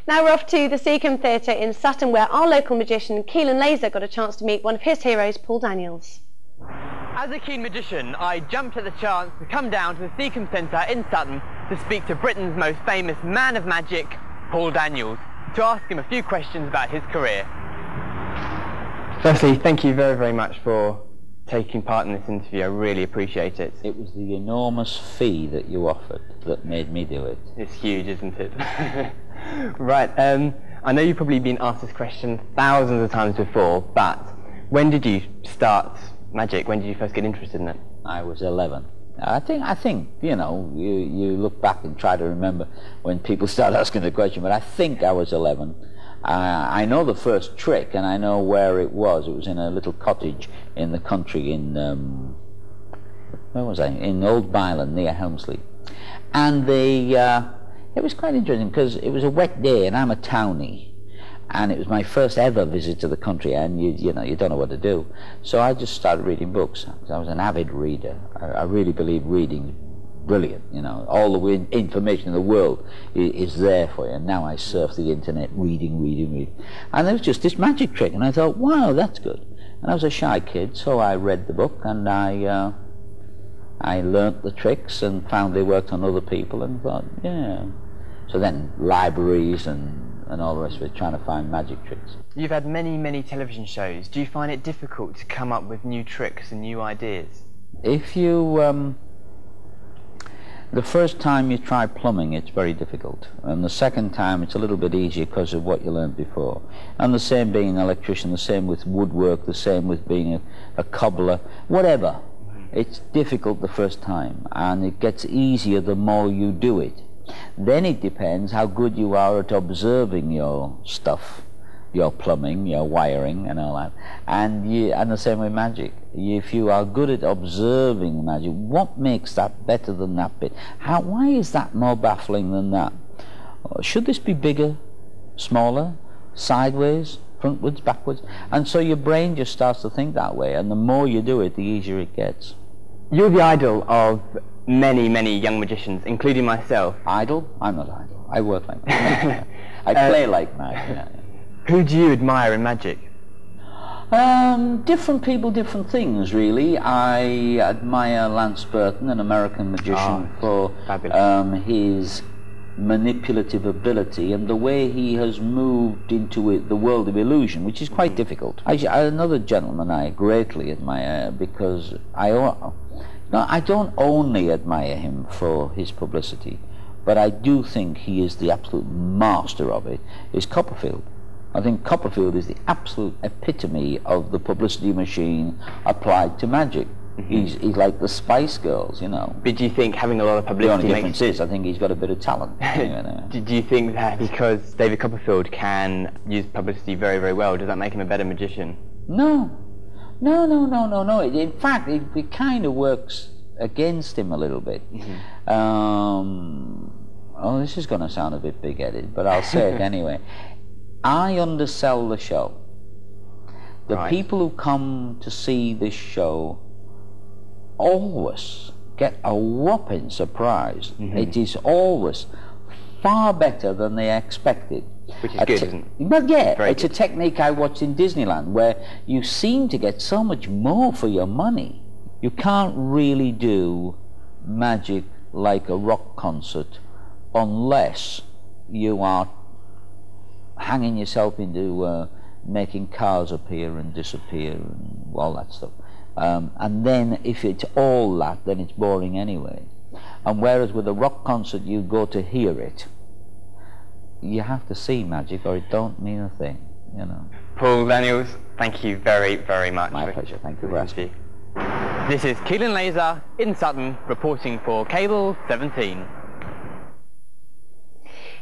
Now we're off to the Seacombe Theatre in Sutton, where our local magician Keelan Leyser got a chance to meet one of his heroes, Paul Daniels. As a keen magician, I jumped at the chance to come down to the Seacombe Centre in Sutton to speak to Britain's most famous man of magic, Paul Daniels, to ask him a few questions about his career. Firstly, thank you very, very much for taking part in this interview. I really appreciate it. It was the enormous fee that you offered that made me do it. It's huge, isn't it? Right, I know you've probably been asked this question thousands of times before, but when did you start magic? When did you first get interested in it? I was 11. I think, you know, you look back and try to remember when people start asking the question, but I think I was 11. I know the first trick, and I know where it was. It was in a little cottage in the country in, where was I? In Old Byland, near Helmsley. And it was quite interesting because it was a wet day, and I'm a townie, and it was my first ever visit to the country, and you know, you don't know what to do. So I just started reading books. I was an avid reader. I really believe reading brilliant, you know, all the information in the world is there for you. And now I surf the internet reading. And there was just this magic trick, and I thought, wow, that's good. And I was a shy kid, so I read the book, and I learnt the tricks and found they worked on other people, and thought, yeah. So then libraries and all the rest of it, trying to find magic tricks. You've had many, many television shows. Do you find it difficult to come up with new tricks and new ideas? If you the first time you try plumbing, it's very difficult, and the second time it's a little bit easier because of what you learned before. And the same being an electrician, the same with woodwork, the same with being a cobbler, whatever. It's difficult the first time, and it gets easier the more you do it. Then it depends how good you are at observing your stuff, your plumbing, your wiring and all that. And the same with magic. If you are good at observing magic, what makes that better than that bit? Why is that more baffling than that? Should this be bigger, smaller, sideways, frontwards, backwards? And so your brain just starts to think that way, and the more you do it, the easier it gets. You're the idol of many, many young magicians, including myself. Idol? I'm not idol. I work like that. I play like that. Yeah. Who do you admire in magic? Different people, different things, really. I admire Lance Burton, an American magician, for his manipulative ability and the way he has moved into the world of illusion, which is quite difficult. Another gentleman I greatly admire, because I don't only admire him for his publicity, but I do think he is the absolute master of it, is Copperfield. I think Copperfield is the absolute epitome of the publicity machine applied to magic. He's like the Spice Girls, you know. But do you think having a lot of publicity... The only difference is, I think he's got a bit of talent. Do you think that because David Copperfield can use publicity very, very well, does that make him a better magician? No. In fact, it kind of works against him a little bit. Oh, this is going to sound a bit big-headed, but I'll say it anyway. I undersell the show. The people who come to see this show always get a whopping surprise. It is always far better than they expected. Which is good, isn't it? But yeah, it's a technique I watched in Disneyland, where you seem to get so much more for your money. You can't really do magic like a rock concert unless you are hanging yourself into making cars appear and disappear and all that stuff. And then if it's all that, then it's boring anyway. And whereas with a rock concert you go to hear it, you have to see magic or it don't mean a thing, you know. Paul Daniels, thank you very, very much. My pleasure, thank you for asking. This is Keelan Leyser in Sutton, reporting for Cable 17.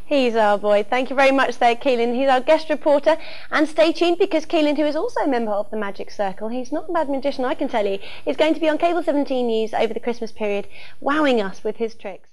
He's our boy. Thank you very much there, Keelan. He's our guest reporter. And stay tuned, because Keelan, who is also a member of the Magic Circle, he's not a bad magician, I can tell you, is going to be on Cable 17 News over the Christmas period, wowing us with his tricks.